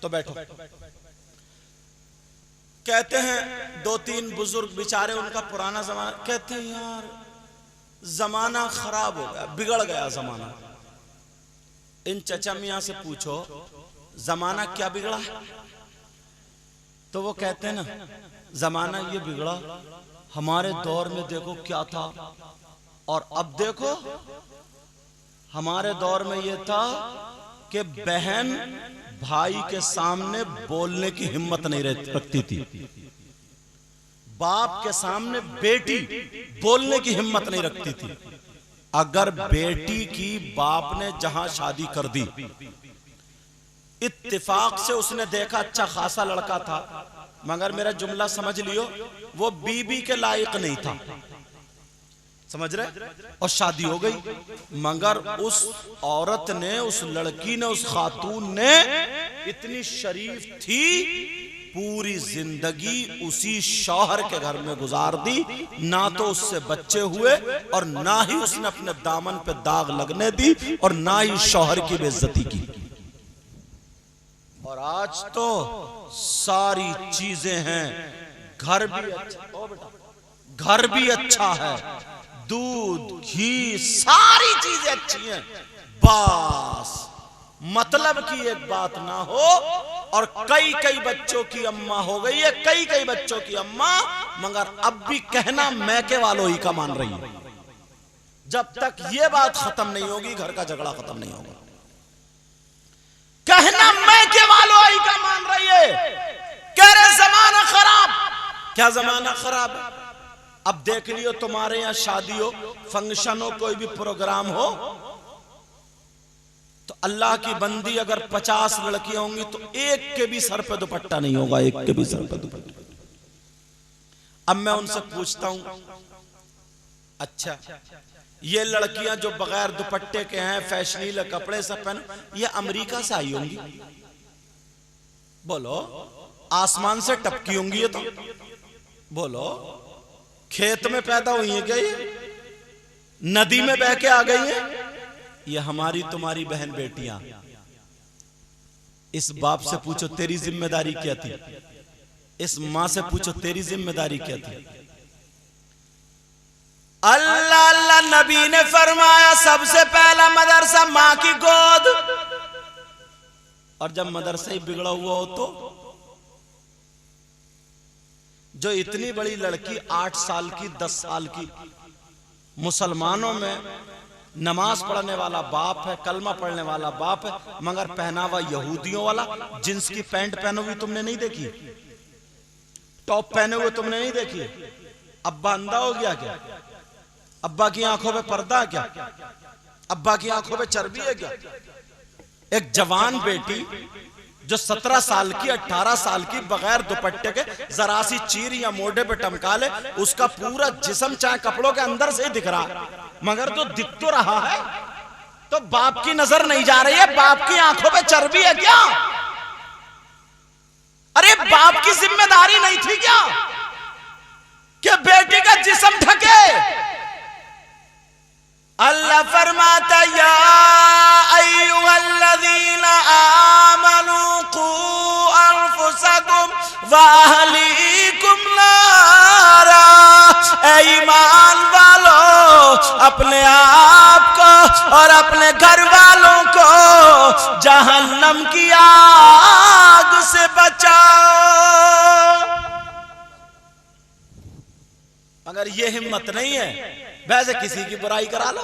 तो बैठो। कहते हैं दो तीन बुजुर्ग बेचारे, उनका पुराना जमाना, कहते हैं यार जमाना खराब हो गया, बिगड़ गया जमाना। इन चचा मियां से पूछो जमाना क्या बिगड़ा है? तो वो कहते हैं ना, जमाना ये बिगड़ा, हमारे दौर में देखो क्या था और अब देखो। हमारे दौर में ये था कि बहन भाई के सामने बोलने की हिम्मत नहीं रखती थी, बाप के सामने बेटी बोलने की हिम्मत नहीं रखती थी। अगर बेटी की बाप ने जहां शादी कर दी, इत्तेफाक से उसने देखा अच्छा खासा लड़का था, मगर मेरा जुमला समझ लियो, वो बीबी के लायक नहीं था, समझ रहे, और शादी हो गई। मगर उस औरत ने, उस लड़की ने, उस खातून ने इतनी शरीफ थी, पूरी जिंदगी उसी शौहर के घर में गुजार दी, ना तो उससे बच्चे हुए और ना ही उसने अपने दामन पे दाग लगने दी और ना ही शौहर की बेइज्जती की। और आज तो सारी चीजें हैं, घर भी अच्छा, घर भी अच्छा है, दूध घी सारी चीजें अच्छी हैं, बस मतलब की एक बात ना हो। और कई कई बच्चों की अम्मा हो गई है, कई कई बच्चों की अम्मा, मगर अब भी कहना मैके वालों ही का मान रही है। जब तक ये बात खत्म नहीं होगी, घर का झगड़ा खत्म नहीं होगा। कहना मैके वालों ही का मान रही है, कह रहे जमाना खराब। क्या जमाना खराब है? अब देख लियो, तुम्हारे यहां शादी हो, फंक्शन हो, कोई भी प्रोग्राम हो, तो अल्लाह की बंदी अगर 50 लड़कियां होंगी तो एक के भी सर पे दुपट्टा नहीं होगा, एक के भी सर पे दुपट्टा। अब मैं उनसे पूछता हूं, अच्छा ये लड़कियां जो बगैर दुपट्टे के हैं, फैशनीले कपड़े सब पहन, ये अमेरिका से आई होंगी? बोलो, आसमान से टपकी होंगी ये तो? बोलो, खेत में पैदा हुई है क्या ये? नदी में बह के आ गई है? ये हमारी तुम्हारी बहन बेटियां। इस बाप से पूछो तेरी जिम्मेदारी क्या थी, इस मां से पूछो तेरी जिम्मेदारी क्या थी। अल्लाह अल्लाह नबी ने फरमाया सबसे पहला मदरसा मां की गोद। और जब मदरसा ही बिगड़ा हुआ हो तो जो इतनी बड़ी लड़की 8 साल की, 10 साल की, मुसलमानों में नमाज पढ़ने वाला बाप है, कलमा पढ़ने वाला बाप है, मगर पहनावा यहूदियों वाला, जींस की पैंट पहने हुई तुमने नहीं देखी, टॉप पहने हुए तुमने नहीं देखी। अब्बा अंधा हो गया क्या? अब्बा की आंखों पे पर्दा क्या? अब्बा की आंखों पे चर्बी है क्या? एक जवान बेटी जो 17 साल की, 18 साल की, बगैर दुपट्टे के जरा सी चीर या मोढ़े पे टमका ले, उसका पूरा जिस्म चाहे कपड़ों के अंदर से ही दिख रहा है, मगर जो दिख तो रहा है, तो बाप की नजर नहीं जा रही है, बाप की आंखों पे चर्बी है क्या? अरे बाप की जिम्मेदारी नहीं थी क्या कि बेटी का जिस्म ढके? अल्लाह फरमाता या अय्युहल्लज़ीना आमनू कू अनफुसकुम व अहलीकुम नारा, ऐ ईमान वालों अपने आप को और अपने घर वालों को जहन्नम की आग से बचाओ। अगर ये हिम्मत नहीं है, वैसे किसी की बुराई करा लो,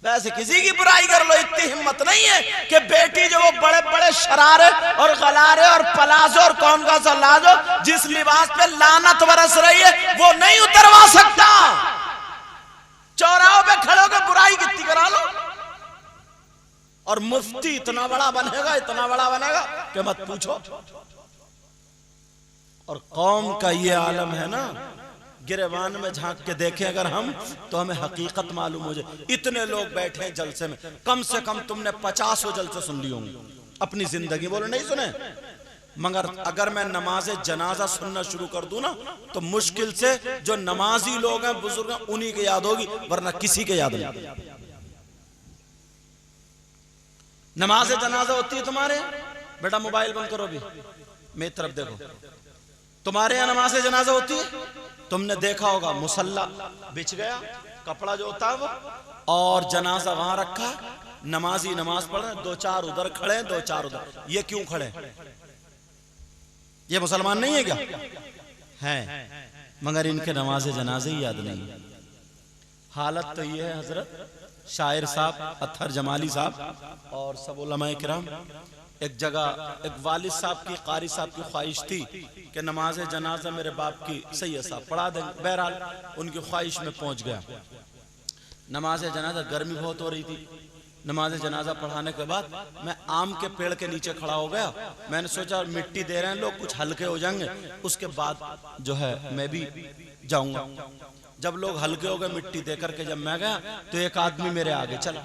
वैसे किसी की बुराई कर लो। इतनी हिम्मत नहीं है कि बेटी जो वो बड़े बड़े शरारे और गलारे और पलाजो और कौन सा सा लाजो, जिस लिबास पे लानत बरस रही है, वो नहीं उतरवा सकता। चौराहों पे खड़े होकर बुराई कितनी करा लो। और मुफ्ती इतना बड़ा बनेगा, इतना बड़ा बनेगा कि मत पूछो। और कौम का ये आलम है ना, गिरेबान में झांक के देखें अगर हम, तो हमें हकीकत मालूम हो जाए। इतने लोग बैठे हैं जलसे में, कम से कम तुमने 50 जलसे सुन ली होंगी अपनी जिंदगी, बोलो नहीं सुने। मगर अगर मैं नमाज जनाजा सुनना शुरू कर दूं ना, तो मुश्किल से जो नमाजी लोग हैं, बुजुर्ग हैं, उन्हीं के याद होगी, वरना किसी के याद नहीं। नमाज जनाजा होती है तुम्हारे यहाँ? बेटा मोबाइल बंद करो भी, मेरी तरफ देखो। तुम्हारे यहाँ नमाज जनाजा होती है? तुमने देखा होगा मुसल्ला बिछ गया, कपड़ा जो होता है वो, और जनाजा वहां रखा, नमाजी नमाज पढ़ रहे, दो चार उधर खड़े, दो चार उधर। ये क्यों खड़े? ये मुसलमान नहीं है क्या? है, मगर इनके नमाज जनाजे ही याद नहीं। हालत तो ये है हजरत शायर साहब अत्थर जमाली साहब और सब उलमाए किराम, एक जगह एक वालिद साहब की, कारी साहब की ख्वाहिश थी कि नमाज जनाजा मेरे बाप की सैयद साहब पढ़ा दें। बहरहाल उनकी ख्वाहिश में पहुंच गया। नमाज जनाजा, गर्मी बहुत हो रही थी। नमाज जनाजा पढ़ाने के बाद मैं आम के पेड़ के नीचे खड़ा हो गया। मैंने सोचा मिट्टी दे रहे हैं लोग, कुछ हल्के हो जाएंगे, उसके बाद जो है मैं भी जाऊंगा। जब लोग हल्के हो गए मिट्टी दे करके, जब मैं गया तो एक आदमी मेरे आगे चला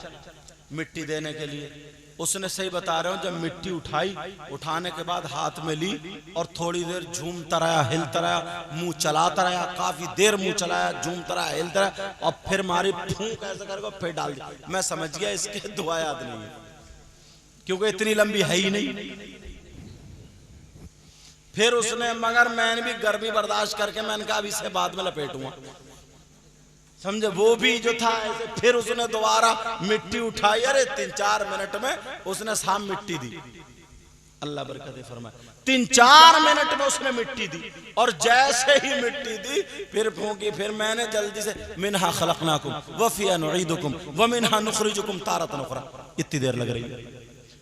मिट्टी देने के लिए। उसने, सही बता रहा हूं, जब मिट्टी उठाई, उठाने के बाद हाथ में ली और थोड़ी देर झूमता रहा, हिलता रहा, मुंह चलाता रहा, काफी देर मुंह चलाया, झूमता रहा, हिलता रहा, और फिर मारी फूंक ऐसे करके फिर डाल दी। मैं समझ गया इसके दुआ याद नहीं है, क्योंकि इतनी लंबी है ही नहीं। फिर उसने, मगर मैंने भी गर्मी बर्दाश्त करके मैंने कहा अब इसे बाद में लपेटूंगा, समझे, वो भी जो था ऐसे। फिर उसने दोबारा मिट्टी उठाई, अरे 3-4 मिनट में उसने साम मिट्टी दी। अल्लाह बरकत फरमाए। 3-4 मिनट में उसने मिट्टी दी, और जैसे ही मिट्टी दी फिर फूंकी। फिर मैंने जल्दी से, मिनहा खलकनाकुम व फिहा नुईदुकुम व मिनहा नुखरिजुकुम तारतन उखरा। इतनी देर लग रही है।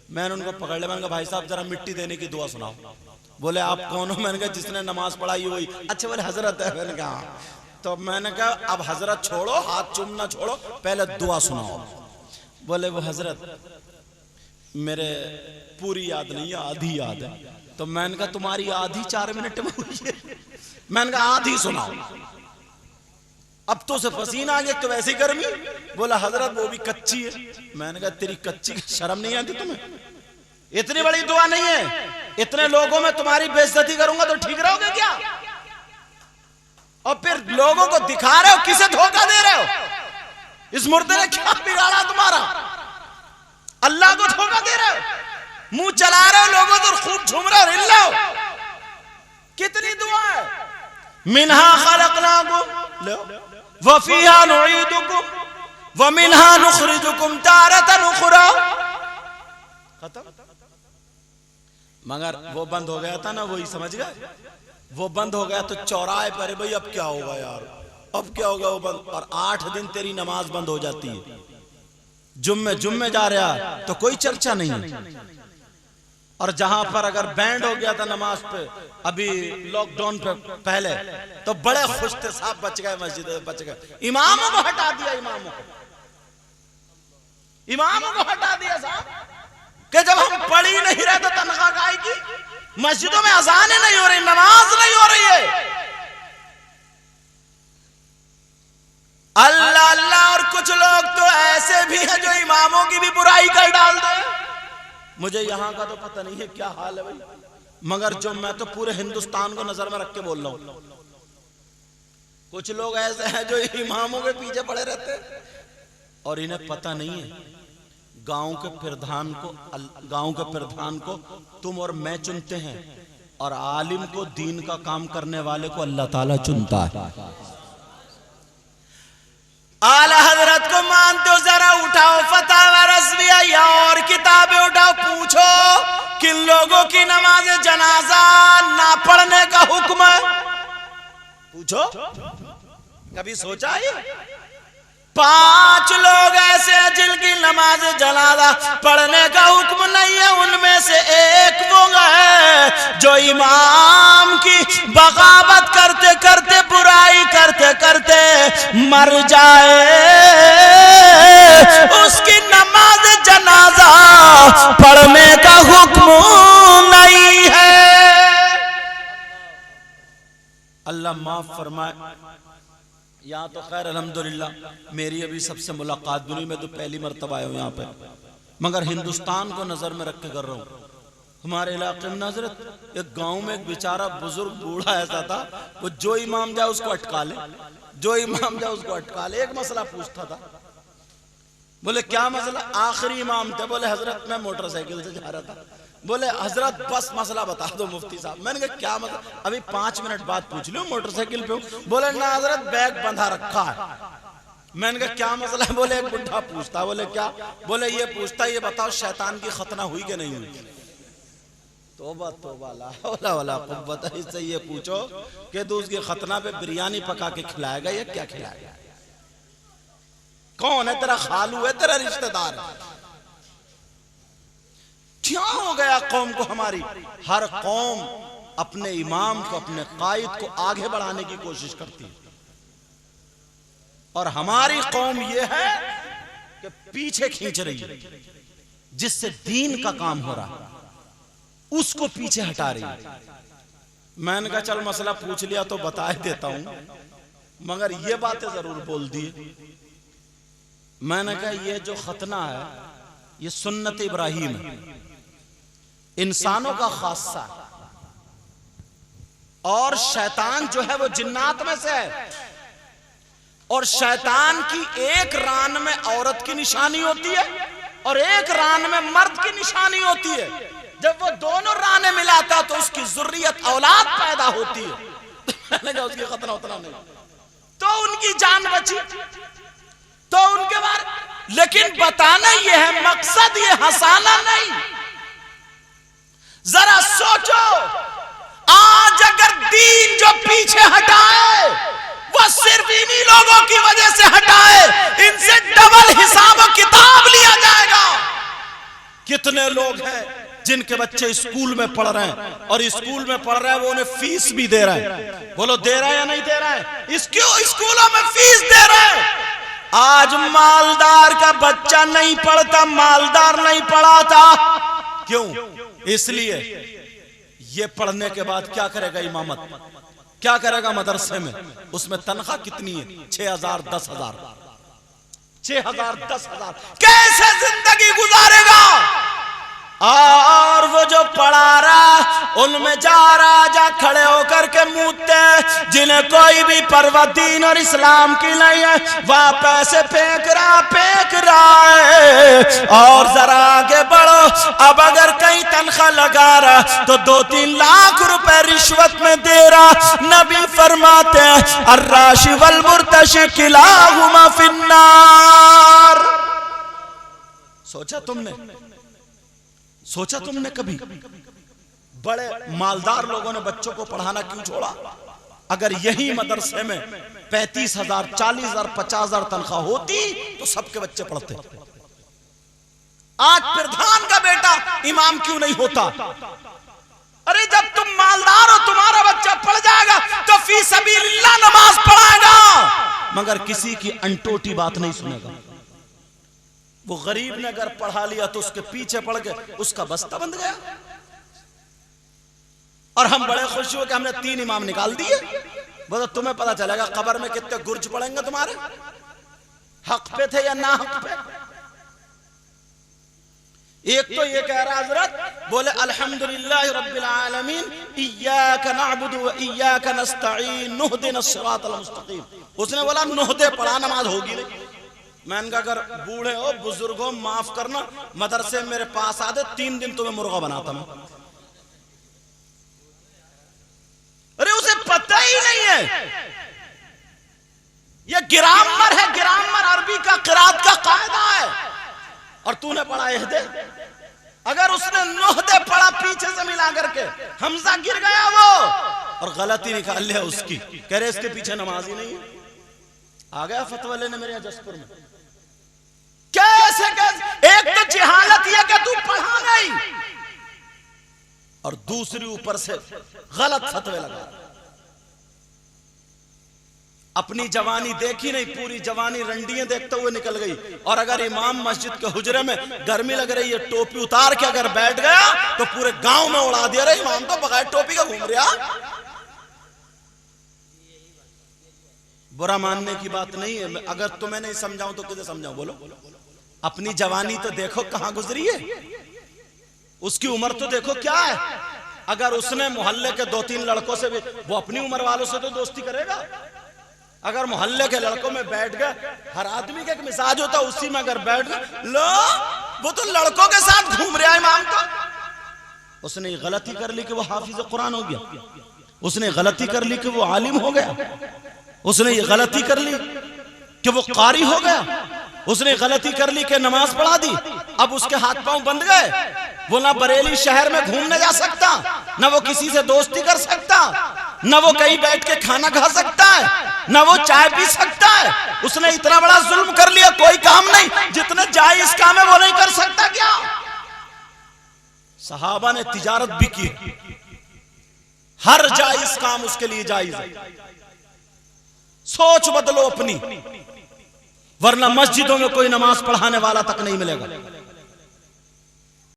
मैंने उनको पकड़ लिया, मैंने कहा भाई साहब जरा मिट्टी देने की दुआ सुनाओ। बोले आप कौन हो? मैंने कहा जिसने नमाज पढ़ाई वही। अच्छा, बोले हजरत है। मैंने कहा, तो मैंने कहा अब हजरत छोड़ो, हाथ चूमना छोड़ो, पहले दुआ सुनाओ। बोले वो हजरत मेरे पूरी याद नहीं है, आधी याद है। तो मैंने कहा तुम्हारी आधी 4 मिनट में हुई है? मैंने कहा आधी सुनाओ। अब तो से पसीना आ गया, तो वैसी गर्मी। बोला हजरत वो भी कच्ची है। मैंने कहा तेरी कच्ची शर्म नहीं आती तुम्हें? इतनी बड़ी दुआ नहीं है, इतने लोगों में तुम्हारी बेइज्जती करूंगा तो ठीक रहोगे क्या? और फिर लोगों को दिखा रहे हो, किसे धोखा दे रहे हो? इस मुर्दे ने क्या बिगाड़ा तुम्हारा? अल्लाह को धोखा दे रहे हो, मुंह चला रहे हो लोगों तो खूब झूम रहे हो, हिल रहे हो। कितनी दुआ है। मिनहा खलकनाकुम व फीहा नुईदुकुम व मिनहा नुखरिजुकुम तारतन उखरा। खत्म। मगर वो बंद हो गया था ना, वही समझ गए। वो बंद हो गया तो चौराहे पर, भाई अब क्या होगा यार, अब क्या होगा वो बंद। और 8 दिन तेरी नमाज बंद हो जाती है। जुम्मे जा रहा तो कोई चर्चा नहीं है। और जहां पर अगर बैंड हो गया था नमाज पे, अभी लॉकडाउन पे पहले, तो बड़े खुश थे, साहब बच गए, मस्जिद बच गए। इमामों को हटा दिया, इमामों को हटा दिया साहब, कि जब हम पढ़ ही नहीं रहे तो तनख्वाह गाय की। मस्जिदों में अजानें नहीं हो रही, नमाज नहीं हो रही है। अल्लाह अल्लाह। और कुछ लोग तो ऐसे भी हैं जो इमामों की भी बुराई कर डाल दे। मुझे यहां का तो पता नहीं है क्या हाल है भाई, मगर जो मैं तो पूरे हिंदुस्तान को नजर में रख के बोल रहा हूं। कुछ लोग ऐसे हैं जो इमामों के पीछे पड़े रहते हैं, और इन्हें पता नहीं है गांव के प्रधान को तुम और मैं चुनते हैं, और आलिम को, दीन का काम करने वाले को अल्लाह ताला चुनता है। आला हजरत को मानते हो? जरा उठाओ फतावा रज़विया या और किताबें उठाओ, पूछो किन लोगों की नमाज जनाजा ना पढ़ने का हुक्म है? पूछो, कभी सोचा है? 5 लोग ऐसे हैं जिनकी नमाज जनाजा पढ़ने का हुक्म नहीं है। उनमें से एक वो है जो इमाम की बगावत करते करते, बुराई करते करते मर जाए, उसकी नमाज जनाजा पढ़ने का हुक्म नहीं है। अल्लाह माफ फरमाए। यहाँ तो खैर अल्हम्दुलिल्लाह मेरी अभी सबसे मुलाकात भी नहीं, मैं तो पहली मर्तबा आया हूँ यहाँ पे, मगर हिंदुस्तान को नजर में रख के कर रहा हूँ। हमारे इलाके में हजरत एक गांव में एक बेचारा बुजुर्ग बूढ़ा ऐसा था, वो जो इमाम जाए उसको अटका ले, जो इमाम जाए उसको अटका ले। एक मसला पूछता था, बोले क्या मसला? आखिरी इमाम थे। बोले हजरत मैं मोटरसाइकिल से जा रहा था। बोले हजरत बस मसला बता दो मुफ्ती साहब। मैंने कहा क्या मसला? अभी 5 मिनट बाद पूछ लो, मोटरसाइकिल पे हूं। बोले ना हजरत बैग बंधा रखा है। मैंने कहा क्या मसला है? बोले एक बुढ़ा पूछता। बोले क्या? बोले ये पूछता ये बताओ शैतान की खतना हुई कि नहीं हुई? तोबा तोबा ला हौला वला कुव्वत। इससे ये पूछो कि तू उसकी खतना पे बिरयानी पका के खिलाएगा या क्या खिलाएगा? कौन है तेरा खालू है, तेरा रिश्तेदार है? क्या हो गया कौम को हमारी? हर कौम अपने इमाम को, अपने कायद को आगे बढ़ाने की कोशिश करती है, और हमारी कौम यह है कि पीछे खींच रही है। जिससे दीन का काम हो रहा है उसको पीछे हटा रही है। मैंने कहा चल मसला पूछ लिया तो बता ही देता हूं, मगर ये बातें जरूर बोल दी। मैंने कहा ये जो खतना है ये सुन्नत इब्राहिम है, इंसानों का खासा है, और शैतान जो है वो जिन्नात में से है। और शैतान की एक रान में औरत की निशानी होती है और एक रान में मर्द की निशानी होती है। जब वो दोनों राने मिलाता तो उसकी जुर्रियत औलाद पैदा होती है। मैंने कहा उसकी खतना उतना नहीं, तो उनकी जान बची तो उनके बारे। लेकिन बताना यह है, मकसद ये हंसाना नहीं। जरा सोचो, आज अगर दीन जो पीछे हटाए वो सिर्फ इन्हीं लोगों की वजह से हटाए, इनसे डबल हिसाब किताब लिया जाएगा। कितने लोग हैं जिनके बच्चे स्कूल में पढ़ रहे हैं, और स्कूल में पढ़ रहे हैं वो उन्हें फीस भी दे रहे हैं। बोलो दे रहे हैं या नहीं दे रहे हैं? इसक्यों स्कूलों में फीस दे रहे हैं। आज मालदार का बच्चा नहीं पढ़ता, मालदार नहीं पढ़ाता। क्यों? इसलिए ये पढ़ने के बाद क्या करेगा? इमामत क्या करेगा मदरसे में? उसमें तनख्वाह कितनी है? 6,000 10,000, 6,000 10,000। कैसे जिंदगी गुजारेगा? और वो जो पढ़ा रहा उनमें जा खड़े होकर के मूदते, जिन्हें कोई भी परवाह दीन और इस्लाम की नहीं है, वहां पैसे फेंक रहा है। और जरा आगे बढ़ो, अब अगर कहीं तनख्वाह लगा रहा तो 2-3 लाख रुपए रिश्वत में दे रहा। नबी फरमाते हैं अर्राशी वल मुर्तशी किलाहुमा फिन्नार। सोचा तुमने कभी बड़े मालदार लोगों ने बच्चों को पढ़ाना क्यों छोड़ा? अगर यही मदरसे में 35,000 40,000 50,000 तनख्वाह होती तो सबके बच्चे पढ़ते। आज प्रधान का बेटा इमाम क्यों नहीं होता? अरे जब तुम मालदार हो, तुम्हारा बच्चा पढ़ जाएगा तो फी सबीलिल्लाह नमाज पढ़ाएगा, मगर किसी की अंटोटी बात नहीं सुनेगा। वो गरीब ने अगर पढ़ा लिया तो उसके पीछे पड़ के उसका बस्ता बंध गया। और हम बड़े खुश हुए कि हमने 3 इमाम निकाल दिए। बोलो तुम्हें पता चलेगा कब्र में कितने गुर्ज पड़ेंगे तुम्हारे, हक पे थे या ना हक पे। एक तो ये कह रहा हजरत, बोले अल्हम्दुलिल्लाह रब्बिल आलमीन इय्याका नअबुदु व इय्याका नस्तईन नहदिनस सिरातल मुस्तकीम। उसने बोला नहदे पढ़ा, नमाज होगी नहीं। मैंने कहा अगर बूढ़े हो बुजुर्ग हो माफ करना, मदरसे में मेरे पास आते 3 दिन तुम्हें मुर्गा बनाता मैं। अरे उसे पता ही नहीं है ये ग्रामर है, ग्रामर अरबी का किरात का कायदा है, और तूने पढ़ा एहदे। अगर उसने नोहदे पढ़ा पीछे से मिला करके, हमजा गिर गया वो और गलती निकाल लिया उसकी, कह रहे इसके पीछे नमाज ही नहीं है। आ गया फतवा लेने मेरे यहाँ जसपुर में। कैसे एक तो जहालत यह कि तू पढ़ा नहीं, और दूसरी ऊपर से गलत फतवे लगा। अपनी जवानी देखी नहीं, पूरी जवानी रंडियां देखते हुए निकल गई। और अगर इमाम मस्जिद के हुजरे में गर्मी लग रही है, टोपी उतार के अगर बैठ गया तो पूरे गांव में उड़ा दिया, रहे इमाम तो बगैर टोपी का घूम रहा। बुरा मानने की बात नहीं है, अगर तुम्हें नहीं समझाऊं तो किसे समझाऊं? बोलो। अपनी जवानी तो देखो कहां गुजरी है, उसकी उम्र तो देखो क्या है। अगर उसने मोहल्ले के 2-3 लड़कों से भी, वो अपनी उम्र वालों से तो दोस्ती करेगा। अगर मोहल्ले के लड़कों में बैठ गए, हर आदमी का एक मिजाज होता, उसी में अगर बैठ गए, लो वो तो लड़कों के साथ घूम रहा है इमाम तो, उसने ये गलती कर ली कि वो हाफिज कुरान हो गया, उसने गलती कर ली कि वो आलिम हो गया, उसने ये गलती कर ली कि वो कारी हो गया, उसने गलती कर ली कि नमाज पढ़ा दी, अब उसके हाथ पांव बंद गए, वो ना बरेली शहर में घूमने जा सकता, ना वो किसी से दोस्ती कर सकता, ना वो कहीं बैठ के खाना खा सकता है, ना वो चाय पी सकता है। उसने इतना बड़ा जुल्म कर लिया, कोई काम नहीं, जितने जायज काम है वो नहीं कर सकता क्या? सहाबा ने तिजारत भी की, हर जायज काम उसके लिए जायज है। सोच बदलो अपनी, वरना मस्जिदों में कोई नमाज पढ़ाने वाला तक नहीं मिलेगा।